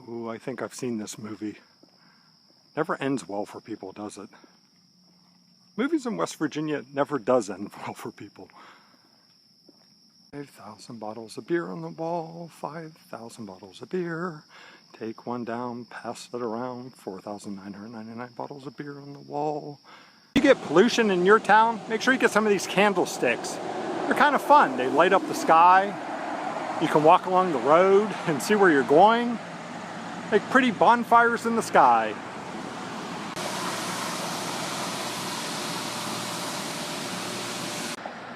Ooh, I think I've seen this movie. Never ends well for people, does it? Movies in West Virginia never does end well for people. 5,000 bottles of beer on the wall, 5,000 bottles of beer. Take one down, pass it around, 4,999 bottles of beer on the wall. You get pollution in your town, make sure you get some of these candlesticks. They're kind of fun. They light up the sky. You can walk along the road and see where you're going. Make pretty bonfires in the sky.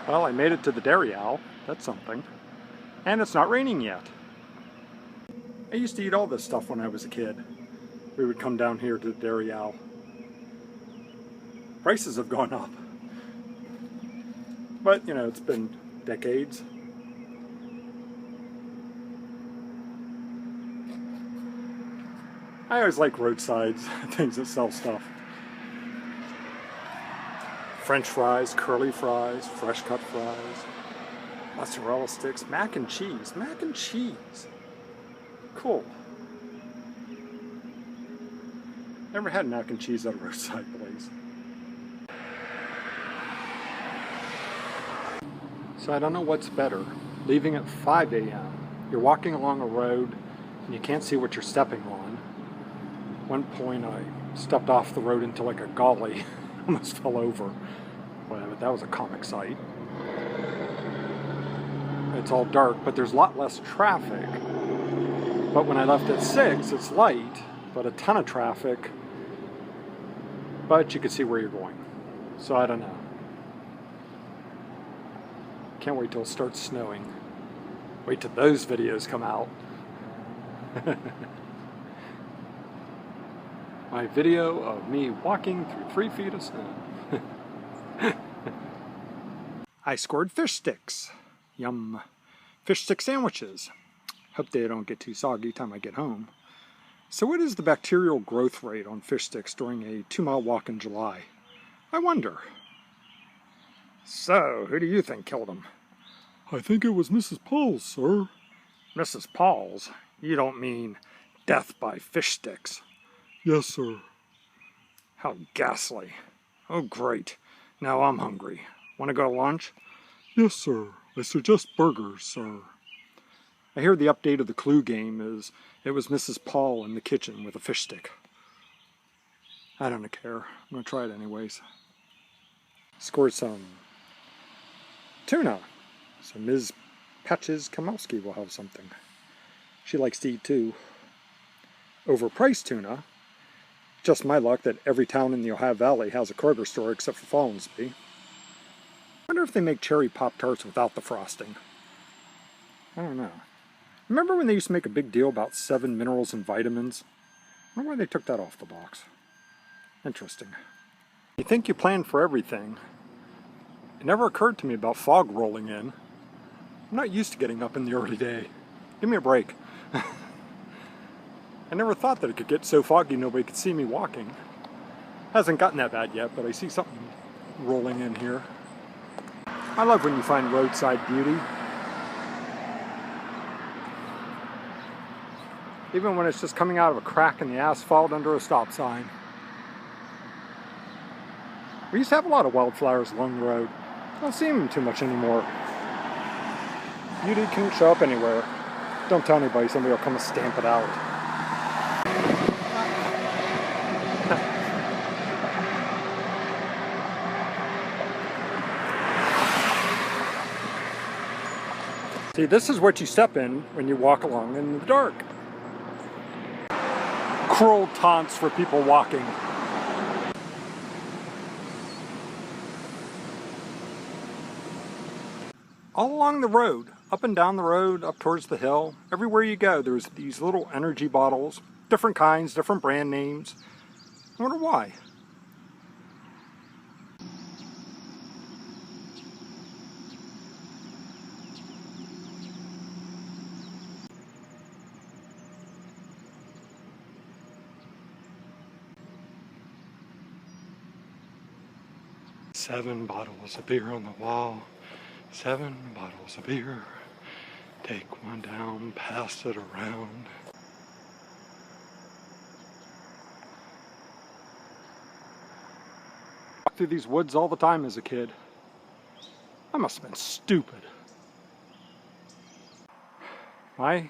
Well, I made it to the Dairy Owl. That's something. And it's not raining yet. I used to eat all this stuff when I was a kid. We would come down here to the Dairy Owl. Prices have gone up. But, you know, it's been decades. I always like roadsides, things that sell stuff. French fries, curly fries, fresh cut fries, mozzarella sticks, mac and cheese. Mac and cheese. Cool. Never had mac and cheese at a roadside place. So I don't know what's better. Leaving at 5 a.m. You're walking along a road and you can't see what you're stepping on. At one point I stepped off the road into like a gully. Almost fell over. Well, that was a comic sight. It's all dark, but there's a lot less traffic. But when I left at 6, it's light, but a ton of traffic. But you can see where you're going. So I don't know. Can't wait till it starts snowing. Wait till those videos come out. My video of me walking through 3 feet of snow. I scored fish sticks. Yum. Fish stick sandwiches. Hope they don't get too soggy time I get home. So what is the bacterial growth rate on fish sticks during a 2-mile walk in July? I wonder. So, who do you think killed them? I think it was Mrs. Paul's, sir. Mrs. Paul's? You don't mean death by fish sticks? Yes, sir. How ghastly. Oh, great. Now I'm hungry. Want to go to lunch? Yes, sir. I suggest burgers, sir. I hear the update of the Clue game is it was Mrs. Paul in the kitchen with a fish stick. I don't care. I'm going to try it anyways. Scored some tuna. So Ms. Patches Kamowski will have something. She likes to eat too. Overpriced tuna. Just my luck that every town in the Ohio Valley has a Kroger store except for Follansbee. I wonder if they make cherry Pop-Tarts without the frosting. I don't know. Remember when they used to make a big deal about 7 minerals and vitamins? I wonder why they took that off the box. Interesting. You think you plan for everything. It never occurred to me about fog rolling in. I'm not used to getting up in the early day. Give me a break. I never thought that it could get so foggy nobody could see me walking. Hasn't gotten that bad yet, but I see something rolling in here. I love when you find roadside beauty. Even when it's just coming out of a crack in the asphalt under a stop sign. We used to have a lot of wildflowers along the road. I don't see them too much anymore. Beauty can show up anywhere. Don't tell anybody, somebody will come and stamp it out. See, this is what you step in when you walk along in the dark. Cruel taunts for people walking. All along the road, up and down the road, up towards the hill, everywhere you go, there's these little energy bottles, different kinds, different brand names. I wonder why. Seven bottles of beer on the wall. 7 bottles of beer. Take one down, pass it around. through these woods all the time as a kid. I must have been stupid. My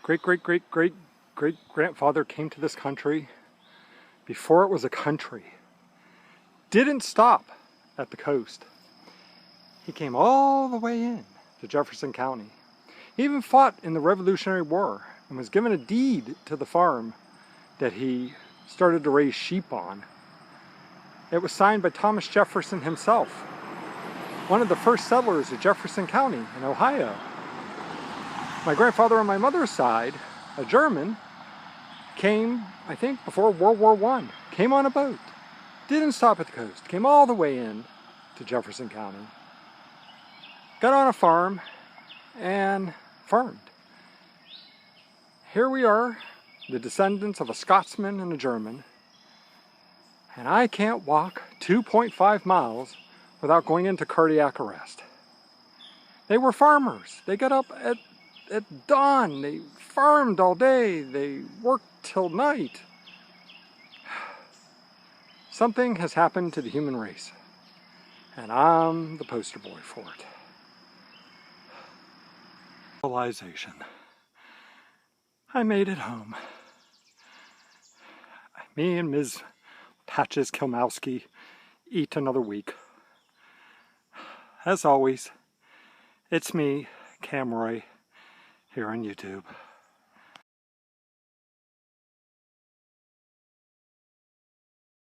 great-great-great-great-great-grandfather came to this country before it was a country. Didn't stop at the coast. He came all the way in to Jefferson County. He even fought in the Revolutionary War and was given a deed to the farm that he started to raise sheep on. It was signed by Thomas Jefferson himself, one of the first settlers of Jefferson County in Ohio. My grandfather on my mother's side, a German, came, I think, before World War I, came on a boat, didn't stop at the coast, came all the way in to Jefferson County, got on a farm, and farmed. Here we are, the descendants of a Scotsman and a German, and I can't walk 2.5 miles without going into cardiac arrest. They were farmers. They got up at dawn. They farmed all day. They worked till night. Something has happened to the human race, and I'm the poster boy for it. Civilization. I made it home. Me and Ms. Patches Kilmowski eat another week. As always, it's me, Cam Roy, here on YouTube.